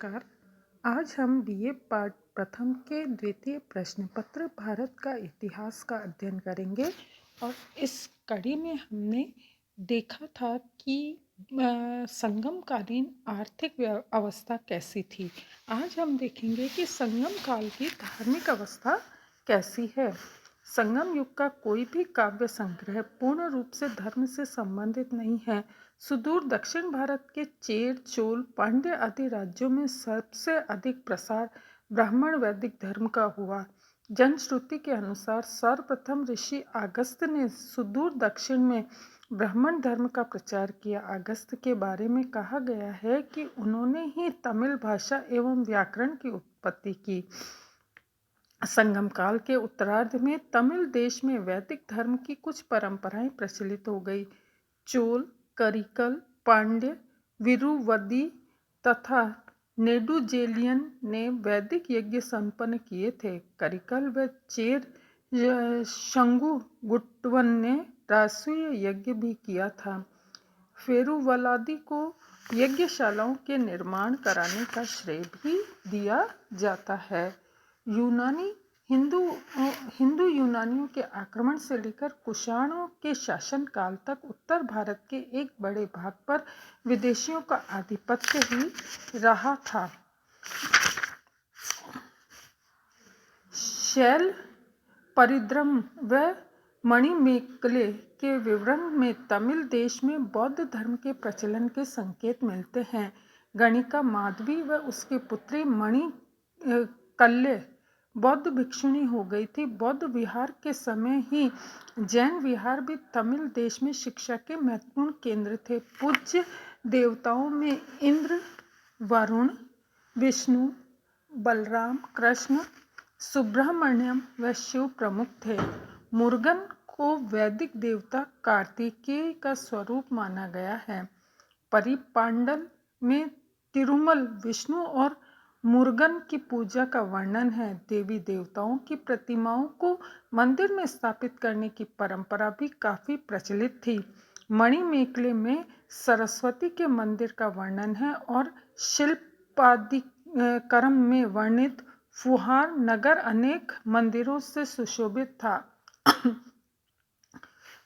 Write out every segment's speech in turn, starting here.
नमस्कार। आज हम बीए पाठ प्रथम के द्वितीय प्रश्न पत्र भारत का इतिहास का अध्ययन करेंगे और इस कड़ी में हमने देखा था कि संगमकालीन आर्थिक अवस्था कैसी थी। आज हम देखेंगे कि संगम काल की धार्मिक अवस्था कैसी है। संगम युग का कोई भी काव्य संग्रह पूर्ण रूप से धर्म से संबंधित नहीं है। सुदूर दक्षिण भारत के चेर, चोल, पांड्य आदि राज्यों में सबसे अधिक प्रसार ब्राह्मण वैदिक धर्म का हुआ। जनश्रुति के अनुसार सर्वप्रथम ऋषि अगस्त्य ने सुदूर दक्षिण में ब्राह्मण धर्म का प्रचार किया। अगस्त्य के बारे में कहा गया है कि उन्होंने ही तमिल भाषा एवं व्याकरण की उत्पत्ति की। संगम काल के उत्तरार्ध में तमिल देश में वैदिक धर्म की कुछ परंपराएं प्रचलित हो गई। चोल, करिकल, पांड्य, विरुवदी तथा नेडुजेलियन ने वैदिक यज्ञ संपन्न किए थे। करिकल व चेर शंगुगुट्टवन ने राष्ट्रीय यज्ञ भी किया था। फेरुवलादी को यज्ञशालाओं के निर्माण कराने का श्रेय भी दिया जाता है। हिंदू यूनानियों के आक्रमण से लेकर कुषाणों के शासन काल तक उत्तर भारत के एक बड़े भाग पर विदेशियों का आधिपत्य ही रहा था। शैल परिद्रम व मणिमेकले के विवरण में तमिल देश में बौद्ध धर्म के प्रचलन के संकेत मिलते हैं। गणिका माधवी व उसकी पुत्री मणिकल्ले बौद्ध भिक्षुणी हो गई थी। बौद्ध विहार के समय ही जैन विहार भी तमिल देश में शिक्षा के महत्वपूर्ण केंद्र थे। पूज्य देवताओं में इंद्र, वरुण, विष्णु, बलराम, कृष्ण, सुब्रह्मण्यम व शिव प्रमुख थे। मुरुगन को वैदिक देवता कार्तिकेय का स्वरूप माना गया है। परिपांडल में तिरुमल विष्णु और मुरुगन की पूजा का वर्णन है। देवी देवताओं की प्रतिमाओं को मंदिर में स्थापित करने की परंपरा भी काफी प्रचलित थी। मणिमेकले में सरस्वती के मंदिर का वर्णन है और शिल्पादिक्रम में वर्णित फुहार नगर अनेक मंदिरों से सुशोभित था।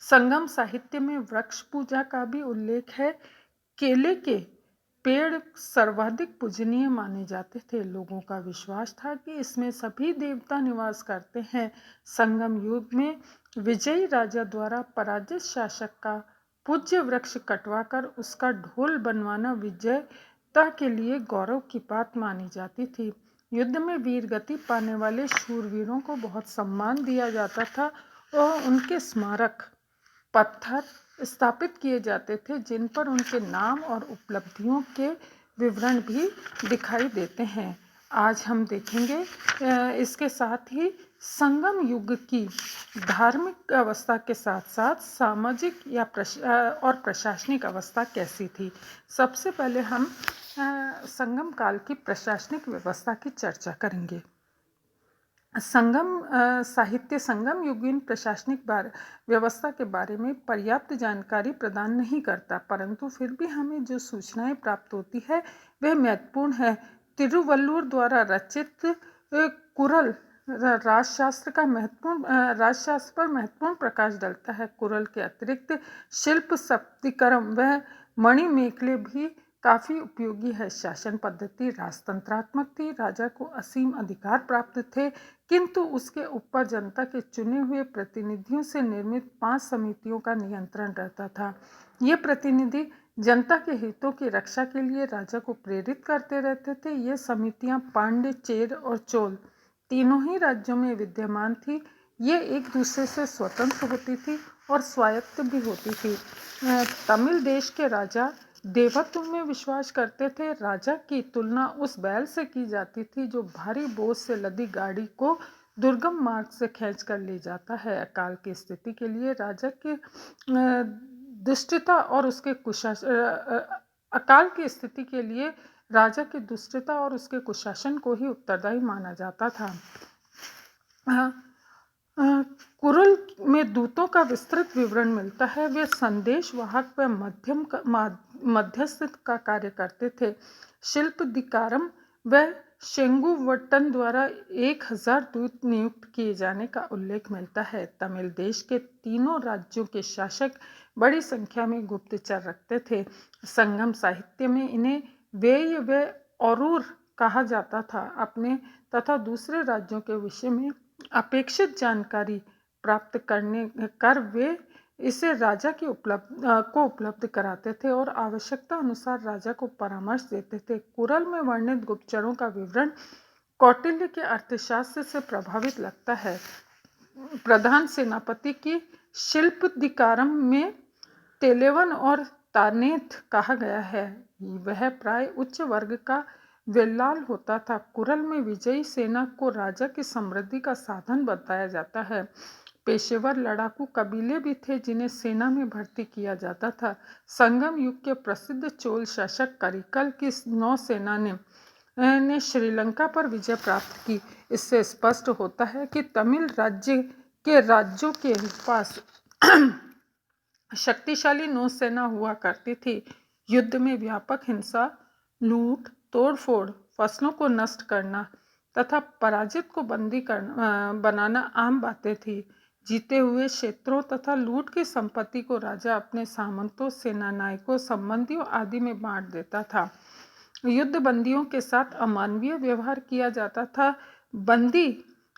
संगम साहित्य में वृक्ष पूजा का भी उल्लेख है। केले के पेड़ सर्वाधिक पूजनीय माने जाते थे। लोगों का विश्वास था कि इसमें सभी देवता निवास करते हैं। संगम युग में विजयी राजा द्वारा पराजित शासक का पूज्य वृक्ष कटवाकर उसका ढोल बनवाना विजयता के लिए गौरव की बात मानी जाती थी। युद्ध में वीरगति पाने वाले शूरवीरों को बहुत सम्मान दिया जाता था और उनके स्मारक पत्थर स्थापित किए जाते थे जिन पर उनके नाम और उपलब्धियों के विवरण भी दिखाई देते हैं। आज हम देखेंगे इसके साथ ही संगम युग की धार्मिक अवस्था के साथ साथ सामाजिक और प्रशासनिक अवस्था कैसी थी। सबसे पहले हम संगम काल की प्रशासनिक व्यवस्था की चर्चा करेंगे। संगम साहित्य संगम युगीन प्रशासनिक व्यवस्था के बारे में पर्याप्त जानकारी प्रदान नहीं करता, परंतु फिर भी हमें जो सूचनाएं प्राप्त होती है वह महत्वपूर्ण है। तिरुवल्लुवर द्वारा रचित कुरल राजशास्त्र पर महत्वपूर्ण प्रकाश डालता है। कुरल के अतिरिक्त शिल्प सप्तिकरम व मणिमेकले भी काफी उपयोगी है। शासन पद्धति राजतंत्रात्मक थी। राजा को असीम अधिकार प्राप्त थे, किंतु उसके ऊपर जनता के चुने हुए प्रतिनिधियों से निर्मित 5 समितियों का नियंत्रण रहता था। ये प्रतिनिधि जनता के हितों की रक्षा के लिए राजा को प्रेरित करते रहते थे। ये समितियां पांड्य, चेर और चोल तीनों ही राज्यों में विद्यमान थी। ये एक दूसरे से स्वतंत्र होती थी और स्वायत्त भी होती थी। तमिल देश के राजा देवत्व में विश्वास करते थे। राजा की तुलना उस बैल से की जाती थी जो भारी बोझ से लदी गाड़ी को दुर्गम मार्ग से खींच कर ले जाता है। अकाल की स्थिति के लिए राजा की दुष्टता और उसके अकाल की स्थिति के लिए राजा की दुष्टता और उसके कुशासन को ही उत्तरदायी माना जाता था। कुरल में दूतों का विस्तृत विवरण मिलता है। वे संदेश वाहक व मध्यस्थ का कार्य करते थे। शिल्पदिकारम वह शेंगुवट्टन द्वारा 1000 दूत नियुक्त किए जाने का उल्लेख मिलता है। तमिल देश के तीनों राज्यों के शासक बड़ी संख्या में गुप्तचर रखते थे। संगम साहित्य में इन्हें वेय व औरूर कहा जाता था। अपने तथा दूसरे राज्यों के विषय में अपेक्षित जानकारी प्राप्त कर वे इसे राजा की को उपलब्ध कराते थे और आवश्यकता अनुसार राजा को परामर्श देते थे। कुरल में वर्णित गुप्तचरों का विवरण कौटिल्य के अर्थशास्त्र से प्रभावित लगता है। प्रधान सेनापति की शिल्पदिकारम में तेलेवन और तानेथ कहा गया है। वह प्राय उच्च वर्ग का वेल्लाल होता था। कुरल में विजयी सेना को राजा की समृद्धि का साधन बताया जाता है। पेशेवर लड़ाकू कबीले भी थे जिन्हें सेना में भर्ती किया जाता था। संगम युग के प्रसिद्ध चोल शासक करिकल की नौसेना ने श्रीलंका पर विजय प्राप्त की। इससे स्पष्ट होता है कि तमिल राज्यों के पास शक्तिशाली नौसेना हुआ करती थी। युद्ध में व्यापक हिंसा, लूट, तोड़फोड़, फसलों को नष्ट करना तथा पराजित को बंदी बनाना आम बातें थी। जीते हुए क्षेत्रों तथा लूट की संपत्ति को राजा अपने सामंतों, सेनानायकों, संबंधियों आदि में बांट देता था। युद्ध बंदियों के साथ अमानवीय व्यवहार किया जाता था। बंदी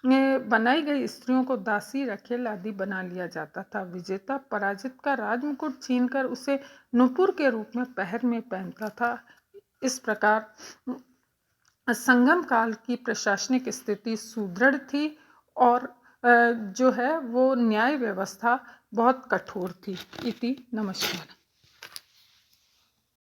बनाई गई स्त्रियों को दासी, रखेल आदि बना लिया जाता था। विजेता पराजित का राजमुकुट छीनकर उसे नुपुर के रूप में पैर में पहनता था। इस प्रकार संगम काल की प्रशासनिक स्थिति सुदृढ़ थी और जो है वो न्याय व्यवस्था बहुत कठोर थी। इति नमस्कार।